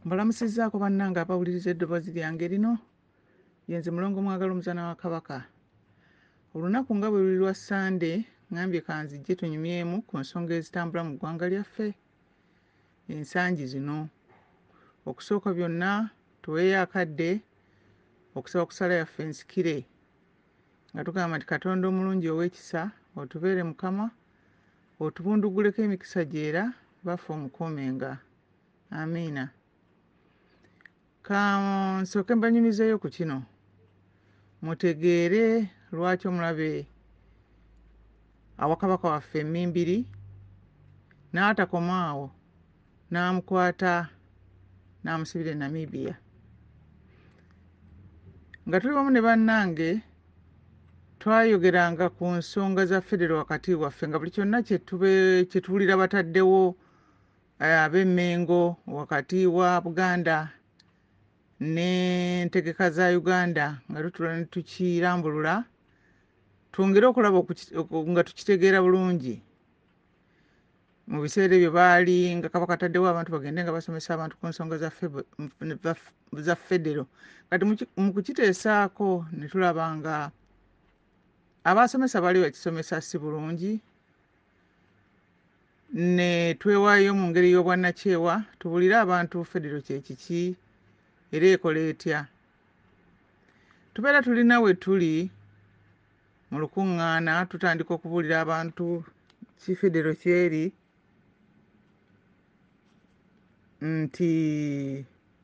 Mbalamusizzaako bannange abawuliriza eddoboozi lyange lino. Yenze mulongo mwagala omuzaana wa Kabaka. Olunaku nga bwe luli lwa Sande, ngambye kanzijje tunyumyemu ku nsonga ezitambula mu ggwanga lyaffe ensangi zino. Okusooka byonna tuweeyo akadde okusaba kusala yaffe nsikire nga tugamba nti Katonda omulungi ow'ekisa otubeere Mukama, otubunduguleko emikisa gyera baffe omukuumenga. Amiina. Nsooke mbanyumizeeyo ku kino mutegeere lwaki omulabe awa Kabaka waffe Emmimbiri n'atakoma awo n'amukwata n'amusibira e Namibia. Nga tuli wamu ne bannange twayogeranga ku nsonga za federo wakati waffe nga buli kyonna kye tuwulira bataddewo ab'Emmengo wakati wa Buganda n'entegeka za Uganda nga tutula ne tukirambulula twongere okulaba nga tukitegeera bulungi. Mu biseera ebyo baali nga Kabaka ataddewo abantu bagende nga basomesa abantu ku nsonga za federo. Kati mu kukiteesaako ne tulaba nga abasomesa baali bakisomesa si bulungi, ne twewaayo mu ngeri y'obwannakyewa tubuulire abantu federo kye kiki era ekola etya. Tubeera tulina we tuli mu lukuŋŋaana tutandika okubuulira abantu ki federo kyeri, nti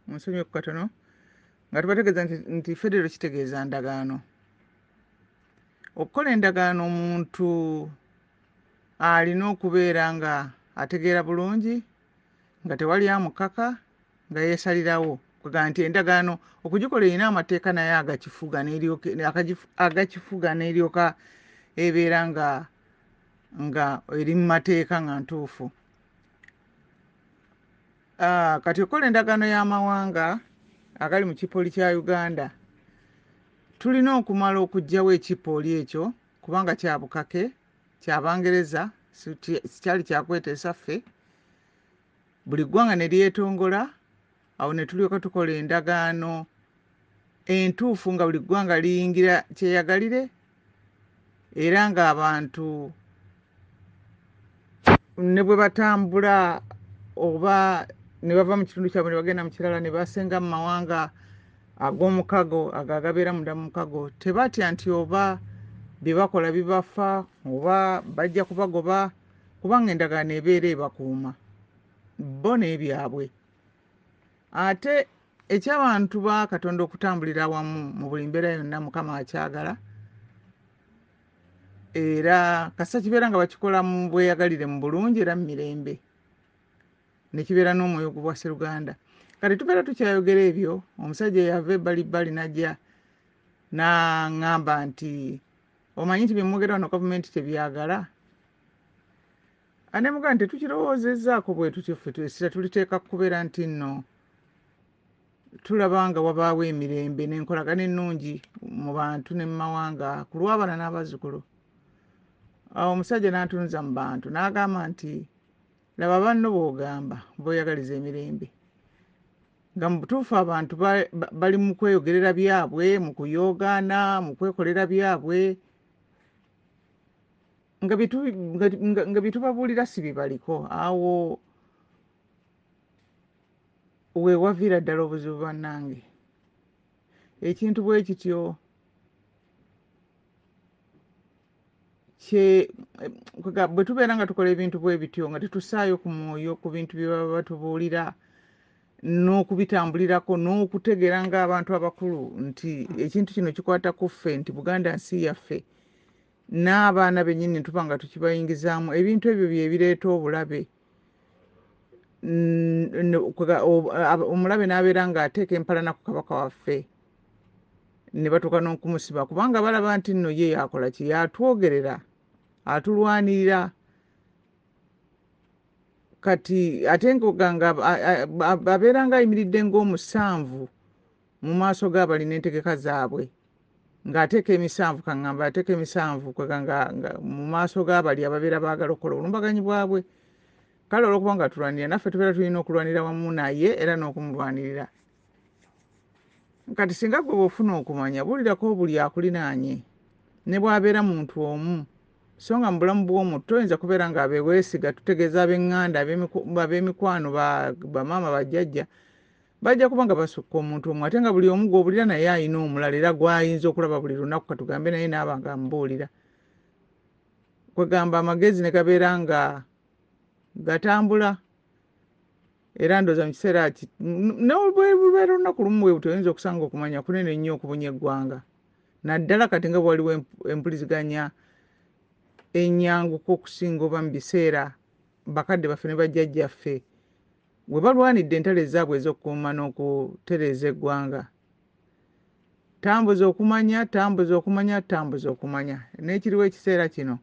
munsonyiwe ku katono, nga tubategeeza nti federo kitegeeza ndagaano. Okukola endagaano omuntu alina okubeera nga ategeera bulungi, nga tewali amukaka, nga yeesalirawo. Kwegamba nti endagaano okugikola erina amateeka naye agakifuga n'eryoka ebeera nga eri mu mateeka nga ntuufu. Kati okukola endagaano y'amawanga agali mu kipooli kya Uganda, tulina okumala okuggyawo ekipooli ekyo kubanga kya bukake, kya Bangereza, sikyali kyakweteesa ffe. Buli ggwanga ne lyetongola, awo ne tulyoka tukola endagaano entuufu nga buli ggwanga liyingira kyeyagalire era ng'abantu ne bwe batambula oba ne bava mu kitundu kyabwe ne bagenda mu kirala ne basenga mu mawanga ag'omukago ago agabeera munda mu mukago, tebatya nti oba bye bakola bibafa oba bajja kubagoba, kubanga endagaano ebeera ebakuuma bo n'ebyabwe. Ate eky'abantu ba Katonda okutambulira awamu mu buli mbeera yonna Mukama akyagala, era kasita kibeera nga bakikola mu bweyagalire mu bulungi era mu mirembe, ne kibeera n'omwoyo ogwa Sseruganda. Kati tubeera tukyayogera ebyo, omusajja eyava ebbalibbali n'ajja n'aŋŋamba nti omanyi nti bye mwogera wano gavumenti tebyagala. Ne mugamba nti tetukirowoozezzaako bwe tutyo ffe twesira tuliteeka kubeera nti nno tulaba nga wabaawo emirembe n'enkolagana ennungi mu bantu ne mu mawanga ku lw'abaana n'abazzukulu. Awo omusajja n'antunuza mu bantu n'agamba nti laba banno b'ogamba b'oyagaliza emirembe, nga mu butuufu abantu bali mu kweyogerera byabwe, mu kuyoogaana, mu kwekolera byabwe, nga bye tubabuulira si bye baliko. Awo we waviira ddala obuzibu bannange. Ekintu bwe kityo bwe tubeera nga tukola ebintu bwe bityo nga tetusaayo ku mwoyo ku bintu bye baba batubuulira n'okubitambulirako n'okutegeera ng'abantu abakulu nti ekintu kino kikwata ku ffe, nti Buganda nsi yaffe, n'abaana bennyini tuba nga tukibayingizaamu, ebintu ebyo bye bireeta obulabe. Omulabe n'abeera ng'ateeka empalana ku Kabaka waffe ne batuuka n'okumusiba kubanga balaba nti nno ye yakola ki, yatwogerera, atulwanirira. Kati ate nga abeera ng'ayimiridde ng'omusanvu mu maaso g'abalina entegeka zaabwe, ng'ateeka emisanvu, kaŋŋamba ateeka emisanvu kwega nga mu maaso g'abali ababeera baagala okukola obulumbaganyi bwabwe. kale olwokuba nga tulwanira naffe tubeera tulina okulwanira wamu naye era n'okumulwanirira. Kati singa gwe bw'ofuna okumanya buulirako buli akulinaanye ne bw'abeera muntu omu, so nga mu bulamu bw'omuntu toyinza kubeera ng'abeweesiga. Tutegeeza ab'eŋŋanda, ab'emikwano, bamaama, bajjajja bajja kuba nga basukka omuntu omu, ate nga buli omu gw'obulira naye ayina omulala era gw'ayinza okulaba buli lunaku, katugambe naye naaba nga amubuulira. Kwegamba amagezi ne gabeera nga gatambula era ndooza mu kiseera n'olubeera olunaku lumu bwe buti oyinza okusanga okumanya kunene nnyo okubunya eggwanga. Naddala kati nga bwaliwo empuliziganya ennyanguko okusinga oba mu biseera bakadde baffe ne bajjajjaffe bwe balwanidde entalo ezaabwe ez'okukuuma n'okutereeza eggwanga. Tambuza okumanya, tambuza okumanya, tambuza okumanya. N'ekiriwo ekiseera kino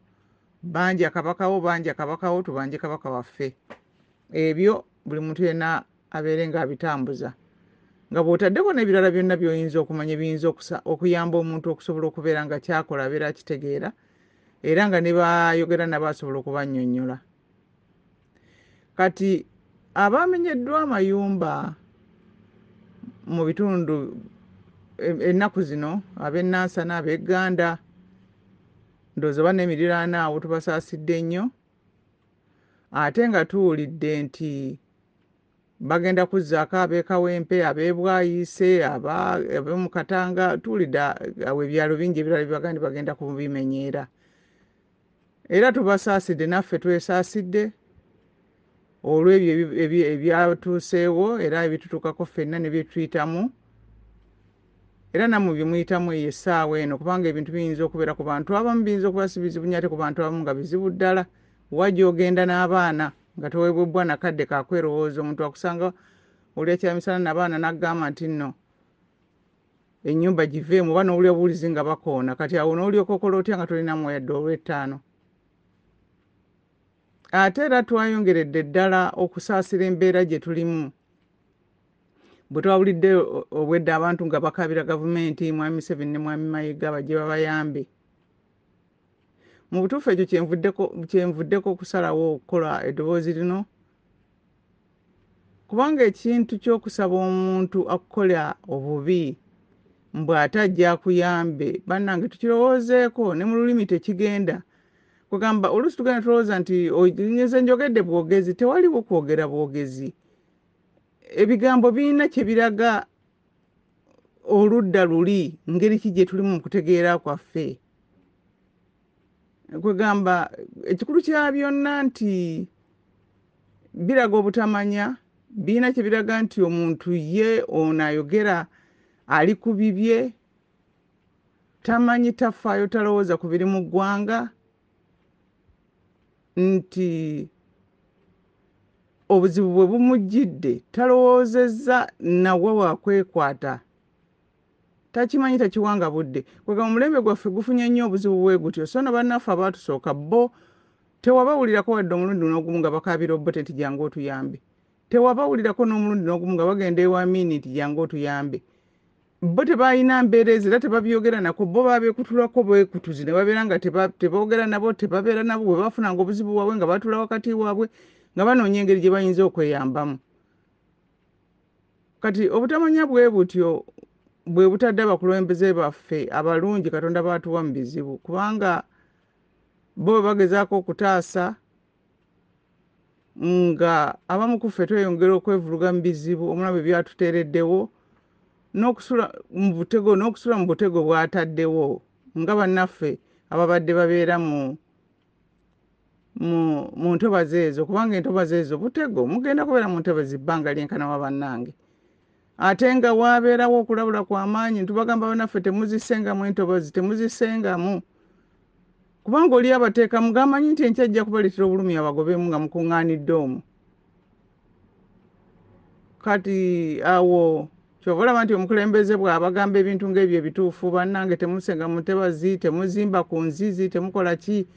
banja kabakawo tubanje kabaka waffe. Ebyo buli muntu yenna abeere ng'abitambuza. Nga bw'otaddeko n'ebirala byonna by'oyinza okumanya ebiyinza okuyamba omuntu okusobola okubeera nga kyakola abeera akitegeera era nga ne bayogera nabo asobola okubannyonnyola. Kati abamenyeddwa amayumba mu bitundu ennaku zino, ab'ennansana, ab'egganda, ndowooza bannemiriraana awo tubasaasidde nnyo, ate nga tuwulidde nti bagenda kuzzaako ab'e Kawempe, ab'e Bwayiise, ab'omu Katanga, tuwulidde awo ebyalo bingi ebirala bye bagenda kubimenyeera. Era tubasaasidde, naffe twesaasidde olw'ebyo ebyatuuseewo era ebitutuukako ffenna ne bye tuyitamu, era nammwe bye muyitamu eyo essaawa eno, kubanga ebintu biyinza okubeera ku bantu abamu biyinza okuba si bizibu nnyo ate ku bantu abamu nga bizibu ddala. Wajja ogenda n'abaana nga toweebwebbwa nakadde kakwerowooza, omuntu akusanga oli akyamisana n'abaana n'agamba nti nno ennyumba giveemu, oba n'owulira obuwulizi nga bakoona, kati awo n'olyoka okola otya nga tolinamu yadde olw'ettaano. Ate era twayongeredde ddala okusaasira embeera gye tulimu. Bwe twawulidde obwedde abantu nga bakabira gavumenti, Mwami Museveni ne Mwami Mayiga bajje babayambe. Mu butuufu ekyo kyenvuddeko okusalawo okukola eddoboozi lino, kubanga ekintu ky'okusaba omuntu akukola obubi mbw ate ajja akuyambe, bannange tukirowoozeeko, ne mu lulimi tekigenda. Kugamba oluusi tugenda tulowooza nti nze njogedde bwogezi, tewaliwo kwogera bwogezi. Ebigambo birina kye biraga oludda luli, ngeri ki gye tulimu mu kutegeera kwaffe. Kwegamba ekikulu kya byonna nti biraga obutamanya, birina kye biraga nti omuntu ye ono ayogera ali ku bibye, tamanyi, tafaayo, talowooza ku biri mu ggwanga, nti obuzibu bwe bumujjidde talowoozezza nawe wakwekwata, takimanyi, takiwanga budde. Kwegamba omulembe gwaffe gufunye nnyo obuzibu bwe gutyo, so na bannaffe abaatusooka bo tewabawulirako wadde omulundi n'ogumu nga bakaabira Obote nti jangu otuyambe, tewabawulirako n'omulundi n'ogumu nga bagenda ewa Amini nti jangu otuyambe. Bo tebalina mbeerezi era tebabyogera nako, bo babeekutulako bwekutuzi ne babeera nga teboogera nabo, tebabeera nabo. Bwe bafunanga obuzibu bwabwe nga batula wakati waabwe nga banoonya engeri gye bayinza okweyambamu. Kati obutamanya bwe butyo bwe butadde abakulembeze baffe abalungi Katonda baatuwa mu bizibu, kubanga bo bagezaako okutaasa nga abamu ku ffe tweyongera okwevuluga mu bizibu, omulaba ebyatuteereddewo n'okusula mu butego bw'ataddewo nga bannaffe ababadde babeera mu ntobazi ezo, kubanga entobazi ezo butego, mugenda kubeera mu ntobazi bbanga lyenkana wa bannange. Ate nga waabeerawo okulabula kw'amaanyi, ntubagamba bannaffe temuzisengamu entobazi, temuzisengamu, kubanga oli abateeka mugamanyi nti enkya ajja kubaleetera obulumi abagobemu nga mukuŋŋaanidde omwo. Kati awo kyova olaba nti omukulembeze bw'abagamba ebintu ng'ebyo ebituufu, bannange temusenga mu ntobazi, temuzimba ku nzizi, temukola ki,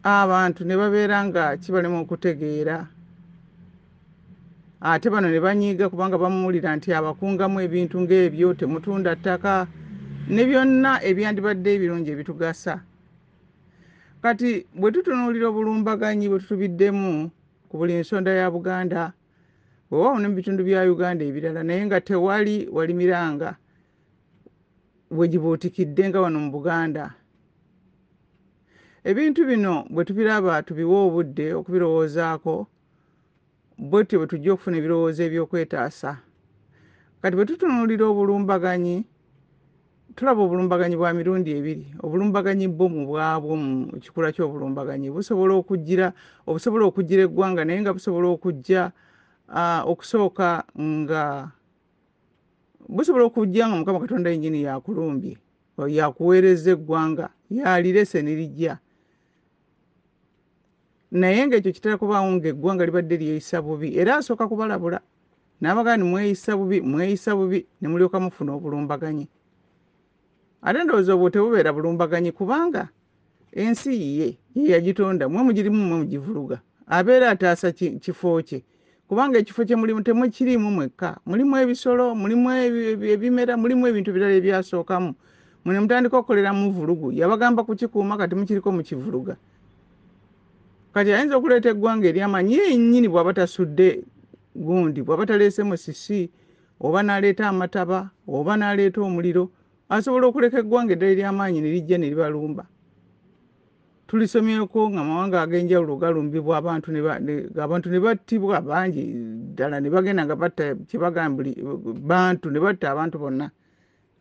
abantu ne babeera nga kibalema okutegeera. Ate bano ne banyiiga kubanga bamuwulira nti abakungamu ebintu ng'ebyo, temutunda ttaka, ne byonna ebyandibadde ebirungi ebitugasa. kati bwe tutunuulira obulumbaganyi bwe tutubiddemu ku buli nsonda ya Buganda weewaawo ne mu bitundu bya Uganda ebirala naye nga tewali walimiranga bwe gibuutikidde nga wano mu Buganda. Ebintu bino bwe tubiraba tubiwa obudde okubirowoozaako bwetyo bwe tujja okufuna ebirowoozo ebyokwetaasa. Kati bwe tutunuulira obulumbaganyi tulaba obulumbaganyi bwa mirundi ebiri. Obulumbaganyi bwomu bwabwo mu kikula ky'obulumbaganyi busobola okujjira eggwanga naye nga busobola okujja okusooka nga Mukama Katonda yennyini yakulumbye yakuweereza eggwanga yalirese ne lijja. Naye ng'ekyo kitera kubaawo ng'eggwanga libadde lyeyisa bubi era asooka kubalabula n'abagaa mweyisa bubi ne mulyoka mufuna obulumbaganyi. Ate ndowooza obwo tebubeera bulumbaganyi kubanga ensi ye yagitonda mwe mugirimu mwe mugivuluga abeera ataasa kifo kye kubanga ekifo kye mulimu temukiriimu mwekka mulimu ebisolo mulimu ebimera mulimu ebintu birala ebyasookamu mwe mutandika okukolera mu vulugu yabagamba kukikuuma kati mukiriko mukivuluga. Kati ayinza okuleeta eggwanga ery'amanyi yennyini bw'aba tasudde gundi bw'aba taleese musisi oba n'aleeta amataba oba n'aleeta omuliro asobola okuleka eggwanga eddala ery'amaanyi ne lijja ne libalumba. Tulisomyeko nga mawanga ag'enjawulo galumbibwa abantu ne battibwa bangi ddala ne bagenda nga batta kyebagamba bantu ne batta abantu bonna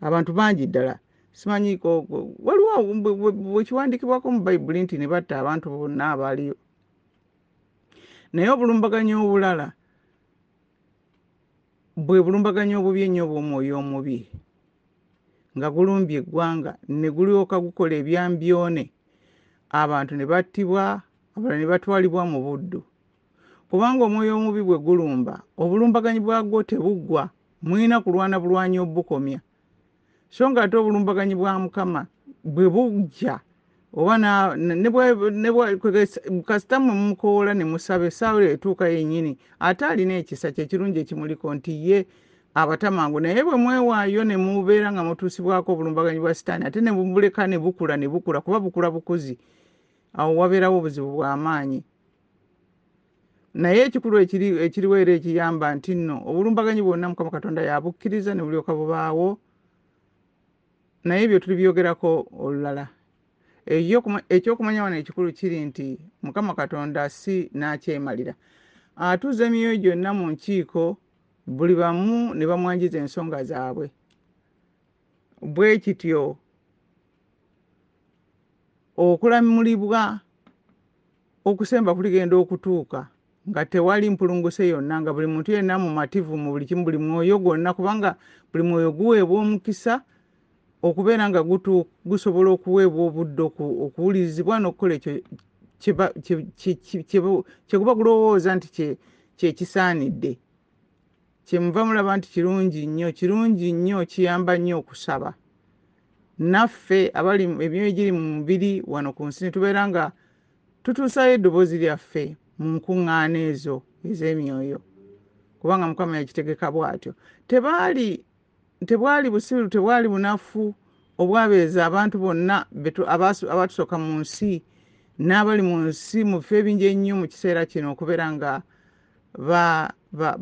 abantu bangi ddala. Simanyi waliwo bwe kiwandiikibwako mu Bayibuli nti ne batta abantu bonna abaaliyo. Naye obulumbaganyi obulala bwe bulumbaganyi obubi ennyo obw'omwoyo omubi nga gulumbye eggwanga ne gulyoka gukola ebyambyone abantu ne battibwa abalala ne batwalibwa mu buddu. Kubanga omwoyo omubi bwe gulumba obulumbaganyi bwagwo tebuggwa mulina kulwana bulwanyi obukomya. So nga ate obulumbaganyi bwa Mukama bwe bujja oba kasita mumukoola ne musaba essaawa etuuka yennyini ate alina ekisa kyekirungi ekimuliko nti ye abatamangu naye bwe mwewaayo ne mubeera nga mutuusibwako obulumbaganyi bwa sitaani ate ne bumuleka ne bukula kuba bukula bukuzi awo wabeerawo obuzibu bw'amaanyi. Naye ekikulu ekiriwo era ekiyamba nti nno obulumbaganyi bwonna Mukama Katonda yabukkiriza ne bulyoka bubaawo naye ebyo tulibyogerako olulala. Ekyokumanya wano ekikulu kiri nti Mukama Katonda si n'akyemalira atuuza emyoyo gyonna mu nkiiko buli bamu ne bamwanjiza ensonga zaabwe. Bwe kityo okulamulibwa okusemba kuligenda okutuuka nga tewali mpulunguse yonna nga buli muntu yenna mumativu mu buli kimu buli mwoyo gwonna kubanga buli mwoyo guweebwa omukisa okubeera nga gusobola okuweebwa obudde okuwulirizibwa n'okukola ekyo kyekuba kulowooza nti kyekisaanidde. Kyemuva mulaba nti kirungi nnyo kiyamba nnyo okusaba. Naffe abali emyoyo giri mu mubiri wano ku nsi tubeera nga tutuusayo eddoboozi lyaffe mu nkuŋŋaana ezo ez'emyoyo kubanga Mukama yakitegeka bw'atyo. Tebwali busiru tebwali bunafu obwabeeza abantu bonna abatusooka mu nsi n'abali mu nsi mu bifo ebingi ennyo mu kiseera kino okubeera nga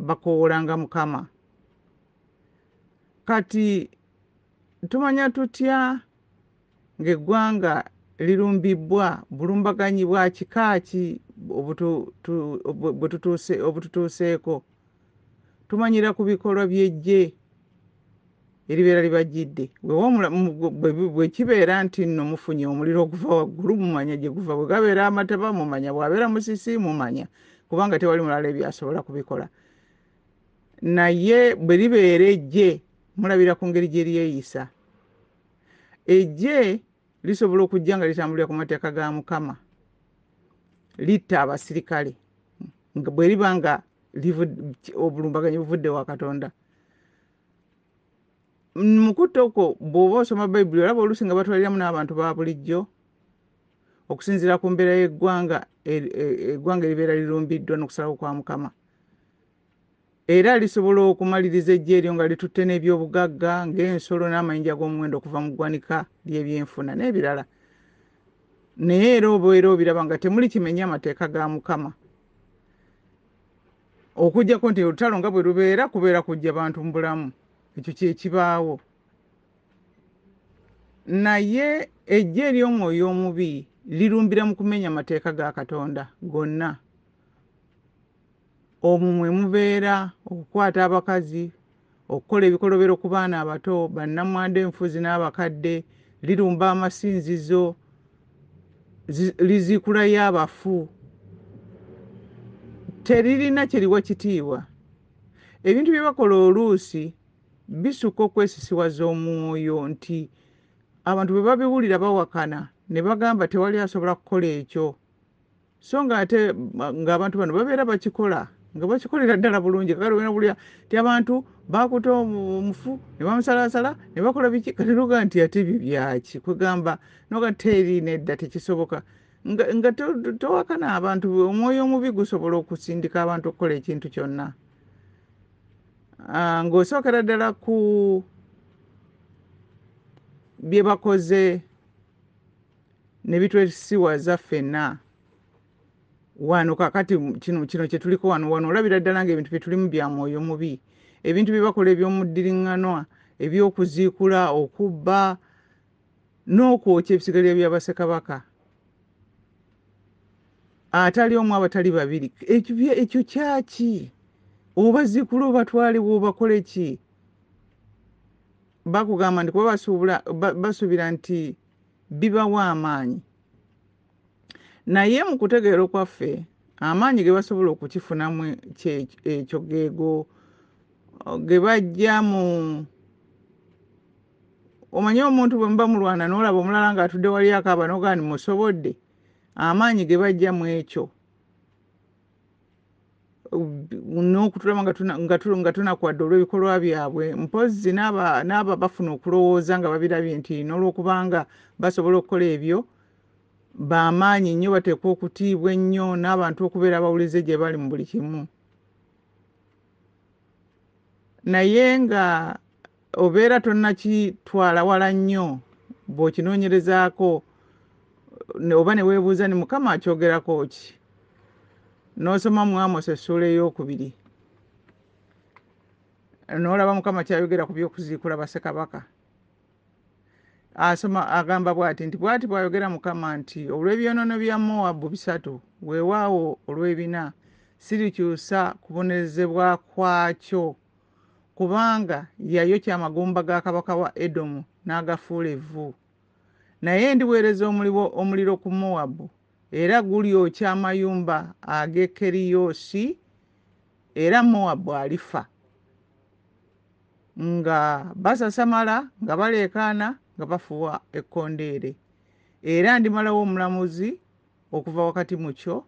bakoowolanga Mukama. Kati tumanya tutya ng'eggwanga lirumbibbwa bulumbaganyi bwa kika ki obututuuseeko? Tumanyira ku bikolwa by'eggye eribeera libajjidde. Bwe kibeera nti nno mufunye omuliro okuva waggulu mumanya gye guva, bwe gabeera amataba mumanya, bw'abeera musisi mumanya kubanga tewali mulala ebyasobola kubikola. Naye bwe libeera eggye mulabira ku ngeri gye lyeyisa. Eggye lisobola okujja nga litambulira ku mateeka ga Mukama litta abasirikale bwe liba nga obulumbaganyi buvudde wa Katonda. Mu kutta okwo bw'oba osoma Bayibuli olaba oluusi nga batwaliramu n'abantu ba bulijjo okusinziira ku mbeera y'eggwanga eggwanga eribeera lirumbiddwa n'okusalawo kwa Mukama. Era lisobola okumaliriza eggye eryo nga litutte n'ebyobugagga ng'ensolo n'amayinja g'omuwendo okuva mu ggwanika ly'ebyenfuna n'ebirala. naye era obeera obiraba nga temuli kimenya amateeka ga Mukama. Okujjako nti olutalo nga bwe lubeera kubeera kujja bantu mu bulamu, ekyo kyekibaawo. Naye ejja ery'omwoyo omubi lirumbira mu kumenya amateeka ga Katonda gonna. Omwo mwe mubeera okukwata abakazi, okukola ebikolobero ku baana abato, bannamwandu, enfuzi n'abakadde, lirumba amasinzizo, liziikulayo abafu. Teririna kyeriwa kitiibwa. Ebintu bye bakola oluusi bisukka okwesisiwaza omwoyo nti abantu bwe babiwulira bawakana ne bagamba tewali asobola kukola ekyo. So ng'ate ng'abantu bano babeera bakikola nga bakikolera ddala bulungi. Kale wena bulya ti abantu bakuta omufu ne bamusalaasala ne bakola biki, kati luga nti ate ebyo byaki kugamba noga terina edda tekisoboka. Nga towakana abantu, omwoyo omubi gusobola okusindika abantu okukola ekintu kyonna. Ng'osookera ddala ku bye bakoze ne bitwesiwaza ffenna wano kakati kino kye tuliko wano olabira ddala ng'ebintu bye tulimu bya mwoyo mubi. Ebintu bye bakola eby'omuddiringanwa, eby'okuziikula, okubba n'okwokya ebisigaliro bya Bassekabaka. Atali omu abatali babiri. Ekyo kyaki? Obaziikula obatwale bw'obakole ki? Bakugamba nti kuba basuubira nti bibawa amaanyi. Naye mu kutegeera kwaffe amaanyi ge basobola okukifunamu ekyo geego ge bajja mu omanyi omuntu bwe muba mulwana n'olaba omulala ng'atudde wali akaaba n'ogaa ni musobodde, amaanyi ge bajja mu ekyo n'okutulaba nga tunakwadde olw'ebikolwa byabwe, mpozzi n'aba bafuna okulowooza nga babirabye nti n'olwokubanga basobola okukola ebyo b'amaanyi nnyo, bateekwa okutiibwa ennyo n'abantu okubeera abawulize gye bali mu buli kimu. Naye nga obeera tonnakitwala wala nnyo bw'okinoonyerezaako oba ne weebuuza ni Mukama akyogerako ki? N'osoma mu Amosi essuula ey'okubiri n'olaba Mukama ky'ayogera ku by'okuziikula Bassekabaka. Agamba bw'ati nti bw'ati bw'ayogera Mukama nti olw'ebyonoono bya Mowabu 3 weewaawo olw'ebina sirikyusa kubonerezebwa kwakyo, kubanga yayokya amagumba ga kabaka wa Edomu n'agafuula evvu. Naye ndiweereza omuliro ku Mowabu, era gulyokya amayumba ag'e Keriyoosi, era Mowabu alifa. Nga basasamala, nga baleekaana, nga bafuwa ekkondeere. Era ndimalawo omulamuzi okuva wakati mu kyo,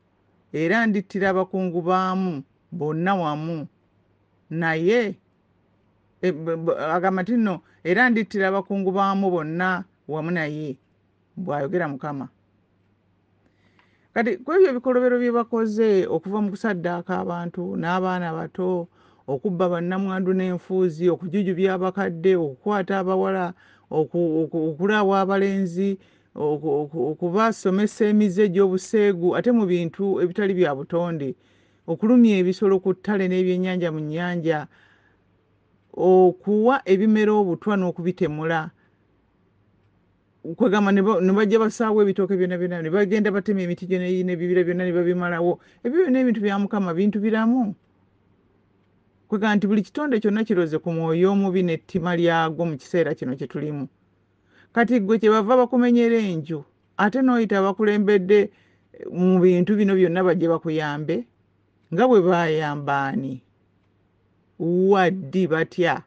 era ndittira abakungu baamu bonna wamu naye agamba nti nno era ndittira abakungu baamu bonna wamu naye, bw'ayogera Mukama. Kati kwebyo ebikolobero bye bakoze okuva mu kusaddaaka abantu n'abaana bato, okubba bannamwandu n'enfuuzi, okujujubya abakadde, okukwata abawala, okulaawa abalenzi, okubasomesa emize gy'obuseegu ate mu bintu ebitali bya butonde, okulumya ebisolo ku ttale n'ebyennyanja mu nnyanja, okuwa ebimera obutwa n'okubitemula, kwegamba ne bajja basaawo ebitooke byonna byonna ne bagenda batema emiti gyo n'ebibira byonna ne babimalawo. Ebyo byonna ebintu bya Mukama, bintu biramu. Kwegamba nti buli kitonde kyonna kiroze ku mwoyo omubi n'ettima lyagwo mu kiseera kino kye tulimu. Kati gwe kye bava bakumenyera enju ate n'oyita abakulembedde mu bintu bino byonna bajje bakuyambe nga bwe baayambaani waddi batya.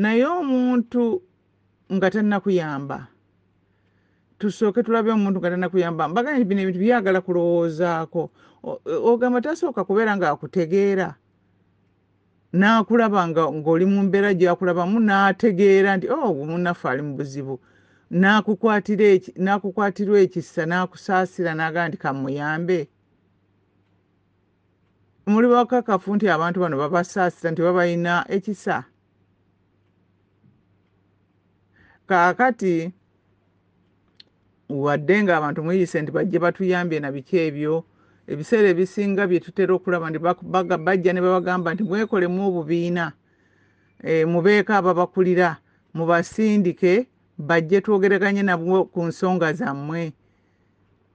Naye omuntu nga tannakuyamba, tusooke tulabe omuntu nga tannakuyamba, mbagana bino ebintu byagala kulowoozaako. Ogamba tasooka kubeera ng'akutegeera n'akulaba ng'oli mu mbeera gy'akulabamu n'ategeera nti munnaffe ali mu buzibu, n'akukwatirwa ekisa n'akusaasira n'agamba nti kamuyambe. Muli bakakafu nti abantu bano babasaasira nti babalina ekisa? Kaakati wadde nga abantu muyise nti bajje batuyambye na biki ebyo ebiseera ebisinga bye tutera okulaba nti bajja ne babagamba nti mwekolemu obubiina mubeeko ababakulira mubasindike bajje twogeraganye nabwo ku nsonga zammwe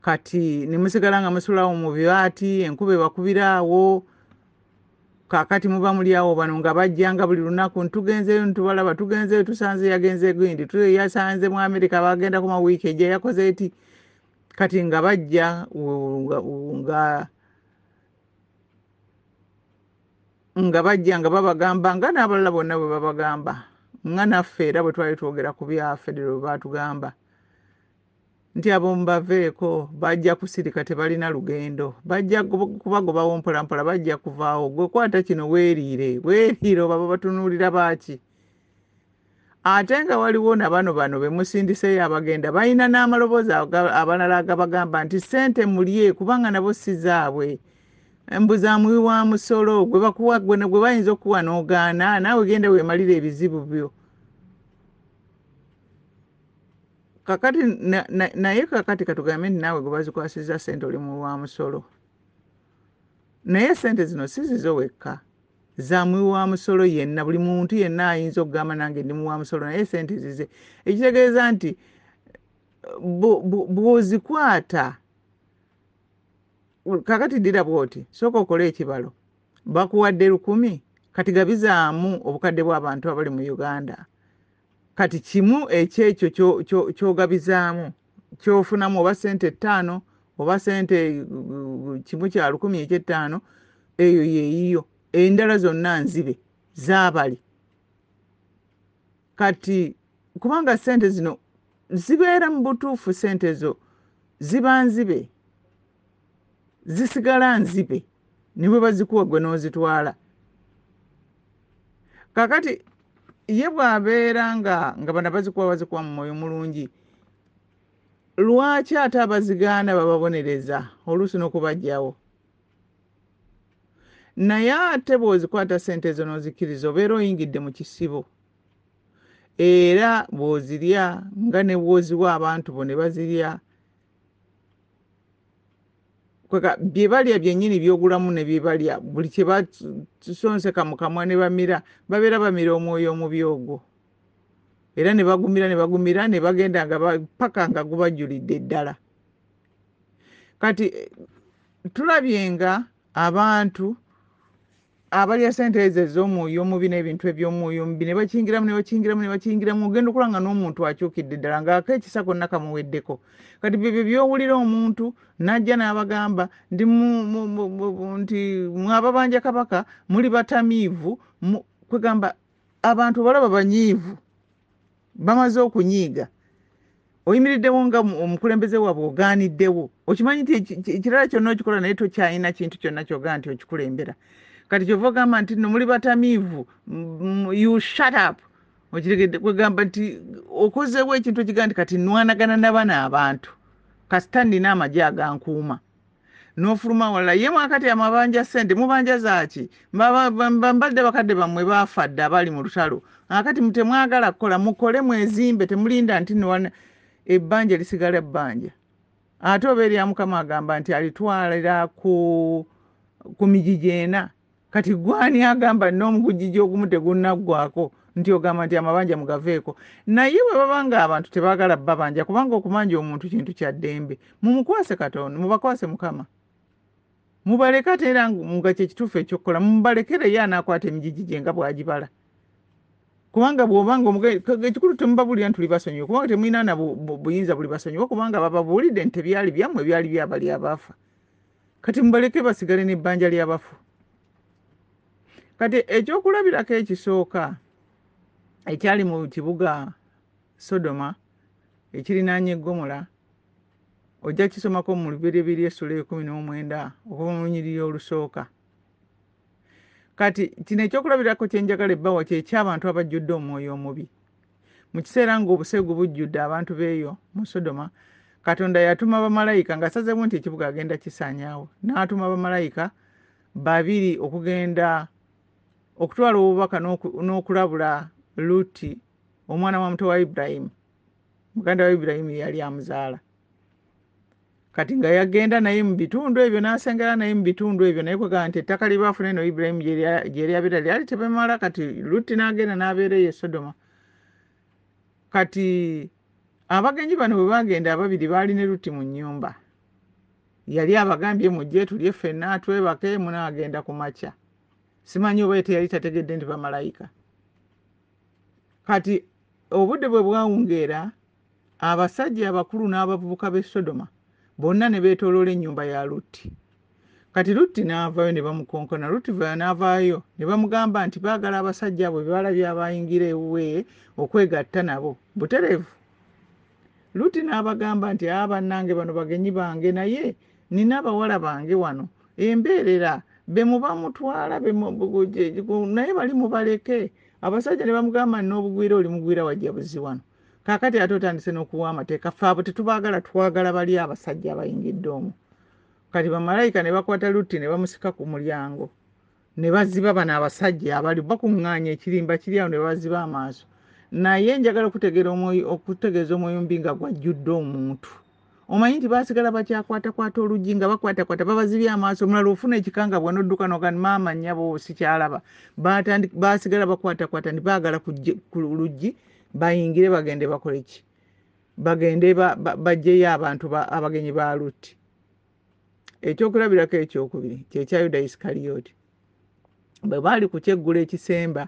kati ne musigala nga musulawo mu bibaati enkuba ebakubira awo kakati muba muli awo bano nga bajjanga buli lunaku ntugenzeyo ntubalaba tugenzeyo tusanze yagenze gwindi yasanze mu Amerika bagenda ku mawiiki ejja yakoze eti kati nga bajja nga bajja nga babagamba nga n'abalala bonna bwe babagamba nga naffe era bwe twali twogera ku bya federo batugamba nti abo mubaveeko bajja kusirika tebalina lugendo bajja kubagobawo mpolampola bajja kuvaawo gwe kwata kino weeriire baba batunuulira baaki ate nga waliwo na bano be musindiseyo abagenda balina n'amaloboozi abalala agabagamba nti ssente mulye kubanga nabo si zaabwe embuzaamuwi wa musolo gwe bakuwa gwe bayinza okuwa n'ogaana naawe genda weemalire ebizibu byo kakati naye kakati katugambe nti naawe gwe bazikwasizza ssente oli muwi wa musolo naye ssente zino si zizo wekka za muwi wa musolo yenna buli muntu yenna ayinza okugamba nange ndi muwi wa musolo naye ssente zize ekitegeeza nti bw'ozikwata kakati ddira bw'oti sooka okole ekibalo bakuwadde 1,000 kati gabizaamu obukadde bw'abantu abali mu Uganda kati kimu ekyekyo ky'ogabizaamu ky'ofunamu oba ssente 5 oba ssente kimu kya 1,500 eyo yeeyiyo endala zonna nzibe zaabali kati kubanga ssente zino zibeera mu butuufu ssente zo ziba nzibe zisigala nzibe nibwe bazikuwa gwe n'ozitwala kakati ye bw'abeera nga bana bazikuwa mu mwoyo mulungi lwaki ate abazigaana bababonereza oluusi n'okubajjawo naye ate bw'ozikwata ssente ezo n'ozikiriza obeera oyingidde mu kisibo era bw'ozirya nga ne bw'oziwa abantu bo ne bazirya bye balya byennyini by'ogulamu ne bye balya buli kye basonseka mu kamwa ne bamira babeera bamira omwoyo omubi ogwo era ne bagumira ne bagenda nga paka nga gubajjulidde ddala kati tulabyenga abantu abalya ssente ezo ez'omwoyo omubi n'ebintu eby'omwoyo omubi ne bakingiramu ogenda okulanga n'omuntu akyukidde ddala ng'akeekisa konna kamuweddeko kati byo byowulira omuntu n'ajja n'abagamba nti mwababanja kabaka muli batamiivu kwegamba abantu balaba banyiivu bamaze okunyiiga oyimiriddewo nga omukulembeze waabwe ogaaniddewo okimanyi nti ekirala kyonna okikola naye tokyalina kintu kyonna ky'ogaa nti okikulembera kati kyova ogamba nti no muli batamiivu you shut up okiregedde kwegamba nti okozeewo ekintu ekigaa nti kati nwanagana n'abana abantu kasita nina amagye agankuuma n'ofuluma walala ye mwakati amabanja ssente mubanja zaaki mbadde bakadde bammwe baafadde abali mu lutalo akati temwagala kukola mukole mwezimbe temulinda nti ebbanja lisigala ebbanja ate oba erya mukama agamba nti alitwalira ku mijijena kati gwani agamba n'omugujiji ogumu tegunnaggwako nti ogamba nti amabanja mugaveeko naye bwe babanga abantu tebaagala babanja kubanga okumanja omuntu kintu kya ddembe mumukwase Katonda mubakwase Mukama mubaleke ate era nga kyekituufu ekyokukola mubalekere ye anaakwata emijijije nga bw'agibala kubanga bw'obanga ekikulu temubabulira nti tuli basonyiwe kubanga temulina na buyinza buli basonyiwe kubanga bababuulidde nti tebyali byammwe byali byabali abaafa kati mubaleke basigale n'ebbanja ly'abafu kati ekyokulabirako ekisooka ekyali mu kibuga Sodoma ekirinaanye Ggomola ojja kisomako mu Lubereberye Essula 19 okuva mu lunyiriri olusooka kati kino ekyokulabirako kyenjagala ebbawa kyeky'abantu abajjudde omwoyo omubi mu kiseera ng'obuseegu bujjudde abantu b'eyo mu Sodoma Katonda yatuma bamalayika ng'asazeemu nti ekibuga agenda kisaanyaawo n'atuma bamalayika 2 okugenda okutwala obubaka n'okulabula Luti omwana wa muto wa Ibulayimu muganda wa Ibulayimu yali amuzaala kati nga yagenda naye mu bitundu ebyo n'asengera naye mu bitundu ebyo naye kwegamba nti ettaka lye baafuna eno Ibulayimu gye lyabira lyali tebamala. Kati Lutti n'agenda n'abeera eyo e Sodoma. Kati abagenyi bano bwe bagenda ababiri baali ne Lutti mu nnyumba, yali abagambye mujje tulye ffenna twebake, munaagenda ku makya. Simanyi oba teyali tategedde nti bamalayika. Kati obudde bwe bwawungeera, abasajja abakulu n'abavubuka b'e Sodoma bonna ne beetooloola ennyumba ya Lutti. Kati Lutti n'avaayo ne bamukonkona. Lutti n'avaayo ne bamugamba nti baagala abasajja abo be balabye abayingira ewuwe okwegatta nabo. Butereevu. Lutti n'abagamba nti bannange bano bagenyi bange, naye nina abawala bange wano embeerera be muba mutwala naye bali mubaleke. Abasajja ne bamugamba n'obugwira oli mugwira wajja buzi wano. Kaakati ate otandise n'okuwa amateeka. Ffe abo tetubaagala, twagala bali abasajja abayingidde omwo. Kati bamalayika ne bakwata Lutti ne bamusika ku mulyango ne baziba bano abasajja abali bakuŋŋaanya ekirimba kiri awo ne baziba amaaso. Naye njagala okutegeeza omwoyo mubi nga gwajjudde omuntu. Omanyi nti baasigala bakyakwatakwata oluggi nga bakwatakwata babazibye amaaso, omulala ofuna ekikanga bw'anodduka n'ogamba maama nnyabo sikyalaba. Baasigala bakwatakwata ne baagala ku luggi bayingire bagende bakole ki? Bagende baggyeyo abantu abagenyi ba Lutti. Ekyokulabirako ekyokubiri kye kya Yuda Isikaliyooti. Bwe baali ku kyeggula ekisemba,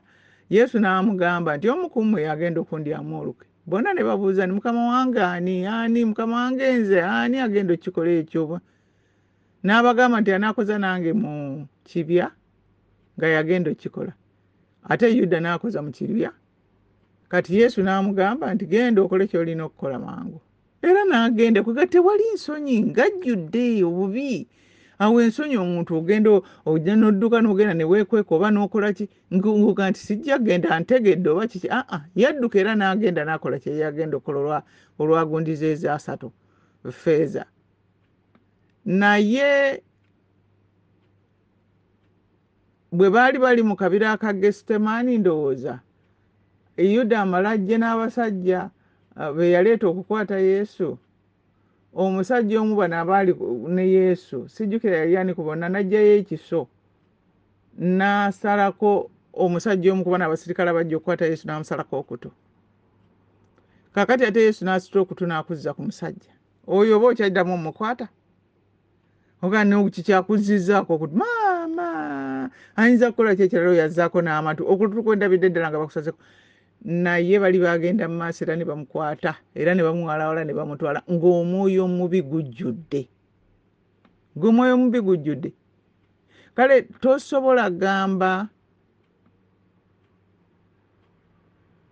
Yesu n'amugamba nti omu ku mmwe agenda okundyamu olukwe. Bonna ne babuuza nti mukama wange ani? Mukama wange nze ani agenda okukikola ekyo? N'abagamba nti anaakoza nange mu kibya nga yagenda okukikola. Ate Yuda n'akoza mu kibya. Kati Yesu n'amugamba nti genda okole ky'olina okukola mangu. Era n'agenda kuga tewali nsonyi ng'ajjudde obubi. Awo ensonyi omuntu ogenda n'odduka n'ogenda ne weekweka oba n'okola ki? Nguga nti sijja genda ntegedde oba kiki? Yadduka era n'agenda n'akola kye yagenda okukola olwagundiza eza 3 ffeeza. Naye bwe bali mu kabira aka Gesitemaani ndowooza, Yuda amalajje n'abasajja be yaleeta okukwata Yesu. Omusajja omu bano abaali ne Yesu, sijjukira yali ani ku bonna, n'aggyayo ekiso n'asalako omusajja omu ku bano abasirikale abajja okukwata Yesu n'amusalako okutu. Kaakati ate Yesu n'asitula okutu n'akuzza ku musajja. Oyo oba okyaddamu omukwata? Ogaana kikyakuzzizaako okutu. Maama! Ayinza kukola kyekirala yazzaako n'amatu. Okutu kwendabidde ddala nga bakusazeko. Naye bali bagenda mu maaso era ne bamukwata era ne bamuwalawala ne bamutwala ng'omwoyo omubi gujjudde. Ng'omwoyo omubi gujjudde. Kale tosobola gamba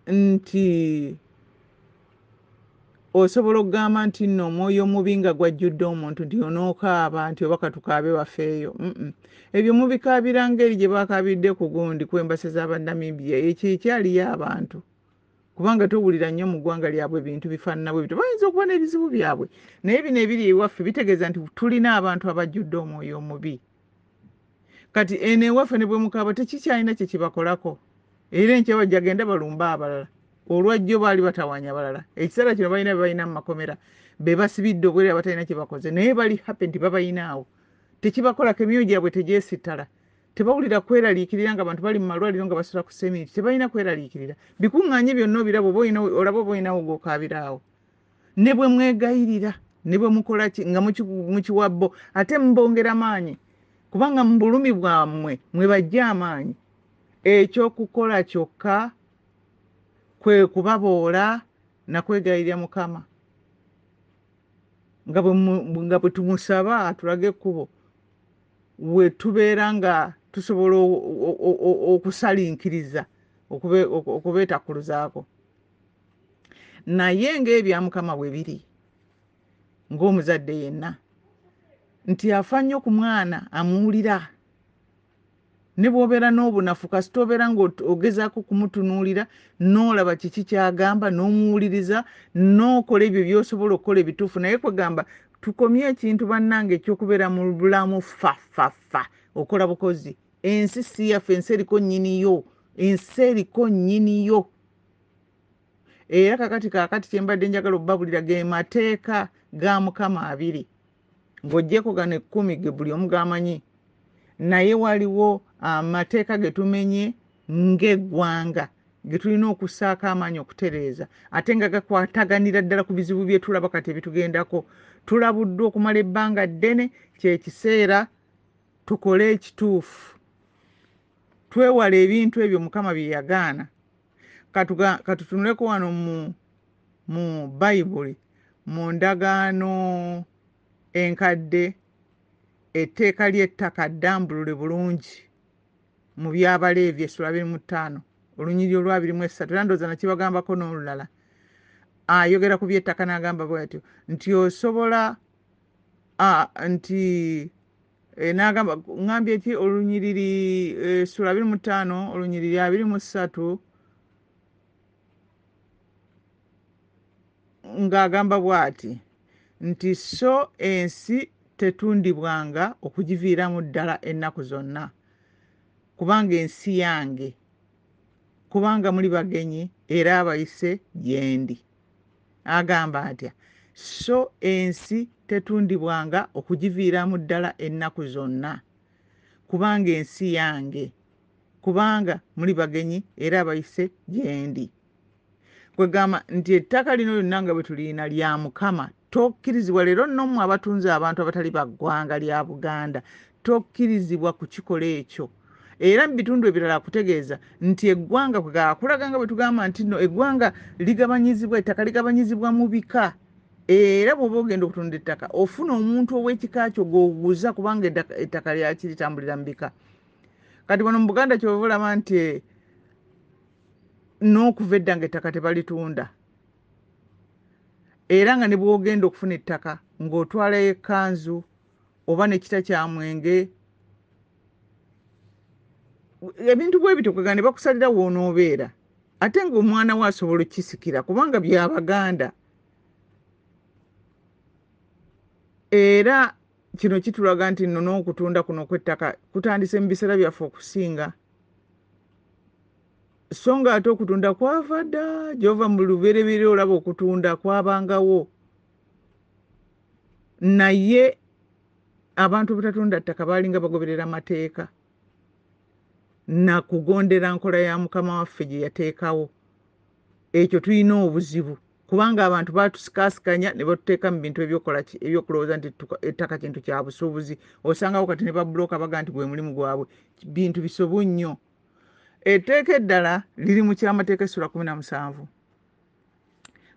nti osobola okugamba nti nno omwoyo omubi nga gwajjudde omuntu nti onookaaba nti oba katukaabe wafeeyo. Ebyo mubikaabira ngeri gye baakaabidde ku gundi kw'embase z'Abannamibia. Ekyo ekyaliyo abantu. Kubanga towulira nnyo mu ggwanga lyabwe ebintu bifaanana bwe bityo. Bayinza okuba n'ebizibu byabwe. Naye bino ebiri ewaffe bitegeeza nti tulina abantu abajjudde omwoyo omubi. Kati eno ewaffe ne bwe mukaaba tekikyalina kye kibakolako. Era enkya bajja genda balumba abalala. Olwajjo baali batawanya balala. Ekiseera kino balina bebalina mu makomera. Be basibidde obwere abatalina kye bakoze. Naye bali happy nti babayinaawo. Tekibakolako, emyoyo gyabwe tegyesittala. Tebawulira kweraliikirira nga abantu bali mu malwaliro nga basula ku semiiti. Tebalina kweraliikirira. Bikuŋŋaanye byonna obirabo olaba oba olinawo gw'okaabiraawo. Ne bwe mwegayirira, ne bwe mukola ki nga mu kiwabbo, ate mbongera maanyi. Kubanga mu bulumi bwammwe mwe bajja amaanyi. Ekyokukola kyokka kwe kubaboola na kwegayirira Mukama. Nga bwe tumusaba atulage ekkubo. We tubeera nga tusobola okusalinkiriza okubeetakuluzaako. Naye ng'ebya Mukama bwe biri ng'omuzadde yenna nti afa nnyo ku mwana amuwulira. Ne bw'obeera n'obunafu kasita obeera ng'ogezaako kumutunuulira n'olaba kiki ky'agamba n'omuwuliriza n'okola ebyo by'osobola okukola ebituufu. Naye kwegamba tukomye ekintu bannange ekyokubeera mu bulamu fa okola bukozi. Ensi si yaffe, ensi eriko nnyiniyo. Ensi eriko nnyiniyo. Era kaakati kye mbadde njagala obbabulira ge mateeka ga Mukama 2. ng'oggyeko gano 10 ge buli omu gamanyi naye waliwo amateeka ge tumenye ng'eggwanga ge tulina okussaako amaanyi okutereeza ate nga gakwataganira ddala ku bizibu bye tulaba kati ebitugendako. Tulabuddwa okumala ebbanga ddene, kye kiseera tukole ekituufu, twewala ebintu ebyo Mukama bye yagaana. Katutunuleko wano mu Bayibuli, mu ndagaano enkadde, etteeka ly'ettaka ddambulule bulungi mu by'Abaleevi essula 25 olunyiriri olwa 23 era ndowooza nakibagambako n'olulala. Ayogera ku by'ettaka n'agamba bw'atyo nti osobola nti n'agamba ngambye ki olunyiriri essula 25 olunyiriri 23 ng'agamba bw'ati nti so ensi tetundibwanga okugiviiramu ddala ennaku zonna, kubanga ensi yange, kubanga muli bagenyi era abayise gye ndi. Agamba atya, so ensi tetundibwanga okugiviiramu ddala ennaku zonna, kubanga ensi yange, kubanga muli bagenyi era abayise gye ndi. Kwegamba nti ettaka lino lyonna nga bwe tulina lya Mukama, tokkirizibwa leero nno mmwe abatunze abantu abatali ba ggwanga lya Buganda, tokkirizibwa kukikola ekyo. Era mu bitundu ebirala akutegeeza nti eggwanga kulaga nga bwe tugamba nti nno eggwanga ligabanyizibwa, ettaka ligabanyizibwa mu bika. Era bw'oba ogenda okutunda ettaka ofuna omuntu ow'ekika kyo gw'oguza kubanga ettaka lyaki litambulira mu bika. Kati wano mu Buganda kyova olaba nti n'okuva edda nga ettaka tebalitunda. Era nga ne bw'ogenda okufuna ettaka ng'otwalayo ekkanzu oba n'ekita kya mwenge, ebintu bwe bityo kwegamba ne bakusalira w'onoobeera. Ate ng'omwana we asobola okkisikira kubanga by'Abaganda. Era kino kitulaga nti nno n'okutunda kuno kw'ettaka kutandise mu biseera byaffe okusinga. So nga ate okutunda kwava dda, gy'ova mu lubereberye olaba okutunda kwabangawo. Naye abantu obutatunda ttaka baalinga bagoberera amateeka na kugondera nkola ya Mukama waffe gye yateekawo. Ekyo tulina obuzibu kubanga abantu baatusikaasikanya ne batuteeka mu bintu ebyokulowooza nti ettaka kintu kya busuubuzi. Osangawo kati ne babulooka baga nti gwe mulimu gwabwe, bintu bisobu nnyo. Etteeka eddala liri mu kyamateeka essula 17.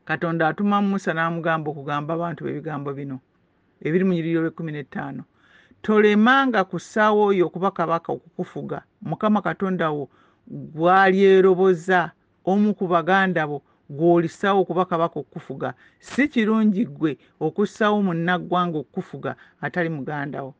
Katonda atuma Musa n'amugamba okugamba abantu b'ebigambo bino ebiri mu nnyiriri olw'15. Tolemanga kussaawo oyo okuba kabaka okukufuga Mukama Katonda wo gw'alyeroboza omu ku baganda bo gw'olisaawo okuba kabaka okukufuga. Si kirungi ggwe okussaawo munnaggwanga okukufuga atali muganda wo.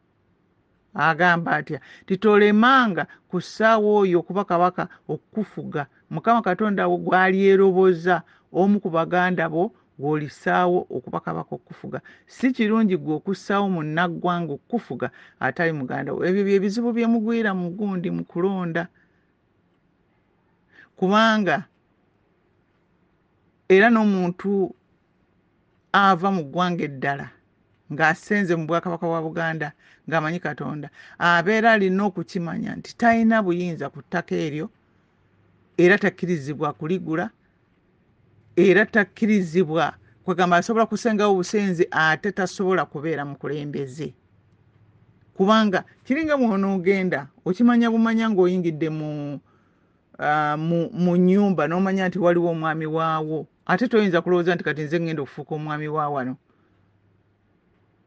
Agamba atya, titolemanga kussaawo oyo okuba kabaka okukufuga Mukama Katonda wo gw'alyeroboza omu ku baganda bo gw'olisaawo okuba kabaka okukufuga. Si kirungi ggwe okussaawo munnaggwanga okukufuga atali muganda wo. Ebyo bye bizibu bye mugwira mu gundi mu kulonda. Kubanga era n'omuntu ava mu ggwanga eddala ng'asenze mu bwakabaka bwa Buganda ng'amanyi Katonda, abeera alina okukimanya nti talina buyinza ku ttaka eryo, era takkirizibwa kuligula, era takkirizibwa kwegamba asobola kusengawo obusenze ate tasobola kubeera mukulembeze. Kubanga kiringa mw'onoogenda okimanya bumanya ng'oyingidde mu nnyumba n'omanya nti waliwo omwami waawo, ate toyinza kulowooza nti kati nze ngenda okufuuka omwami wa wano.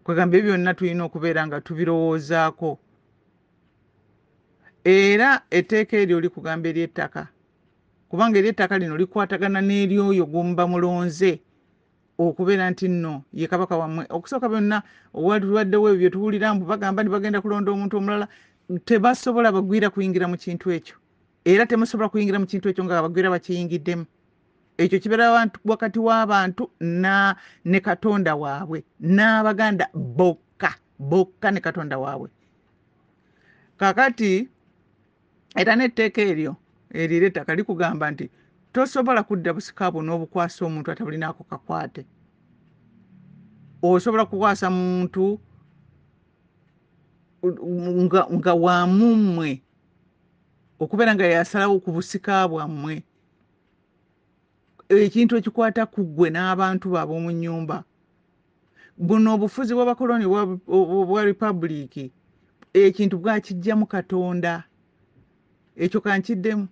Kwegamba ebyo byonna tulina okubeera nga tubirowoozaako. Era etteeka eryo likugamba ery'ettaka, kubanga ery'ettaka lino likwatagana n'eryoyo gw'omuba mulonze okubeera nti nno ye kabaka wammwe. Okusooka byonna waddewo ebyo bye tuwulira mbu bagamba nti bagenda kulonda omuntu omulala, tebasobola bagwira kuyingira mu kintu ekyo. Era temusobola kuyingira mu kintu ekyo nga bagwira bakiyingiddemu. Ekyo kibeera wakati w'abantu ne Katonda waabwe, n'Abaganda bokka ne Katonda waabwe. Kakati era n'etteeka eryo ery'ettaka likugamba nti tosobola kudda busika bwo n'obukwasa omuntu atabulinaako kakwate. Osobola kukwasa muntu nga wamummwe okubeera nga yasalawo ku busika bwammwe ekintu ekikwata ku ggwe n'abantu ab'omu nnyumba. Buno obufuzi bw'abakoloni obwa Republic ekintu bwakijjamu Katonda. Ekyo kankiddemu.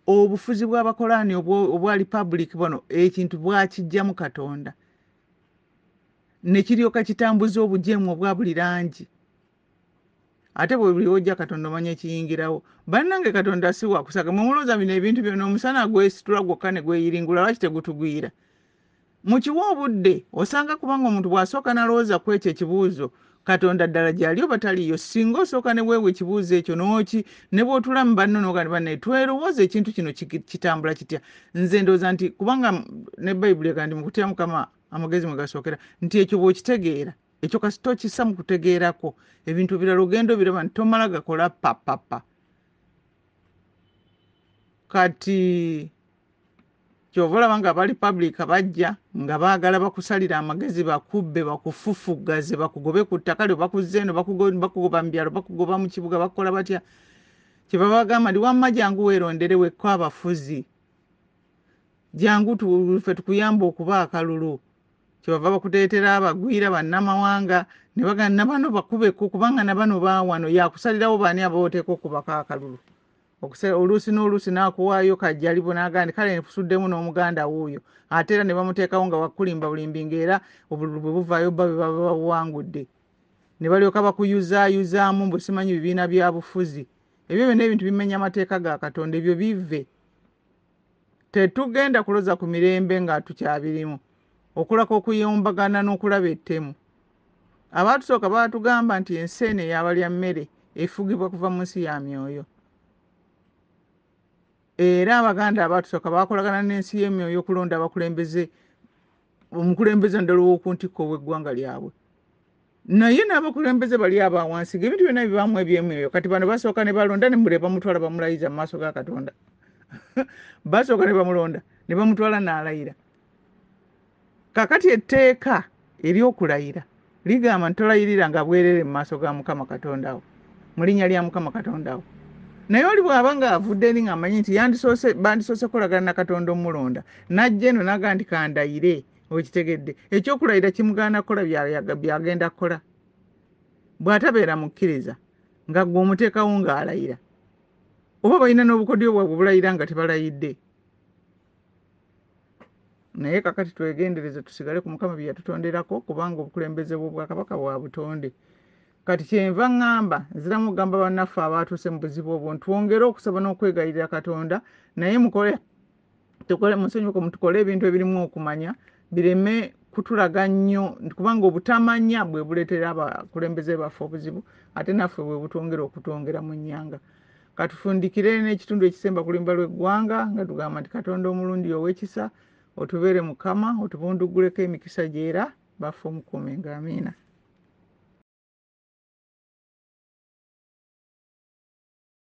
Obufuzi bw'abakoloni obwa Republic buno ekintu bwakijjamu Katonda. Ne kiryoka kitambuza obujeemu obwa buli langi. Ate bwe buli ojja Katonda omanya ekiyingirawo. Bannange Katonda si wa kusaga. Mumulooza bino ebintu byonna omusana gwesitula gwokka ne gweyiringula lwaki tegutugwira. Mu kiwa obudde osanga kubanga omuntu bw'asooka n'alowooza ku ekyo ekibuuzo Katonda ddala gy'ali oba taliyo. Singa osooka ne weewa ekibuuzo ekyo n'oki ne bw'otulamu banno n'ogamba banne twerowooza ekintu kino kitambula kitya. Nze ndowooza nti kubanga ne Bayibuli egamba nti mu kutya Mukama amagezi mwe gasookera nti ekyo bw'okitegeera ekyo kasito kissa mu kutegeerako ebintu ebirala ogenda obiraba nti tomala gakola papapa. Kati kyova olaba nga aba Republic bajja nga baagala bakusalira amagezi bakubbe bakufufugaze bakugobe ku ttaka lyo bakuzze eno bakugoba mu byalo bakugoba mu kibuga bakola batya. Kyebaba bagamba nti wamma jangu weerondere wekko abafuzi jangu ffe tukuyamba okuba akalulu. Kyebava bakuteetera abagwira bannamawanga ne bagamba bano bakubeko kubanga na bano baawano yakusalirawo baani abooteeka okubako akalulu. Oluusi n'oluusi n'akuwaayo kajjalibo n'agandi kale nfusuddemu n'omuganda wuuyo ate era ne bamuteekawo nga wakulimba bulimbi ng'era obululu bwe buvaayo bba be baba babuwangudde ne balyoka bakuyuzaayuzaamu mbu simanyi bibiina bya bufuzi. Ebyo byonna ebintu bimenya amateeka ga Katonda ebyo bive. Tetugenda kuloza ku mirembe nga tukyabirimu okulako okuyombagana n'okulaba ettemu. Abaatusooka baatugamba nti ensi eno eyabalya mmere efugibwa kuva mu nsi ya myoyo. Era Abaganda abaatusooka baakolagana n'ensi y'emyoyo okulonda abakulembeze omukulembeze ndala ow'oku ntikko w'eggwanga lyabwe. Naye n'abakulembeze bali aba wansi ng'ebintu byonna bibaamu eby'emyoyo kati bano basooka ne balonda ne mule bamutwala bamulayiza mu maaso ga Katonda. Basooka ne bamulonda ne bamutwala n'alayira. Kakati etteeka ery'okulayira ligamba nti tolayirira nga bwerere mu maaso ga Mukama Katonda wo mu linnya lya Mukama Katonda wo. Naye oli bw'aba ng'avudde eri ng'amanyi nti bandisoose kolagana na Katonda omulonda n'ajja eno n'agamba nti kandayire okitegedde ekyokulayira kimugaana kukola byagenda kukola bw'atabeera mukkiriza nga gwe omuteekawo ng'alayira oba balina n'obukodyo bwabwe bulayira nga tebalayidde. Naye kakati twegendereze tusigale ku Mukama bye yatutonderako kubanga obukulembeze bw'Obwakabaka bwa butonde. Kati kyenva ngamba nziramu ogamba bannaffe abaatuuse mu buzibu obwo twongere okusaba n'okwegayirira Katonda naye mutukole ebintu ebirimu okumanya bireme kutulaga nnyo kubanga obutamanya bwe buleetera abakulembeze baffe obuzibu ate naffe bwe butwongera okutwongera mu nnyanga. Katufundikire n'ekitundu ekisemba ku lulimba lw'eggwanga nga tugamba nti Katonda omulundi ow'ekisa otubeere Mukama otubunduguleko emikisa gy'era baffe omukuumenga. Amiina.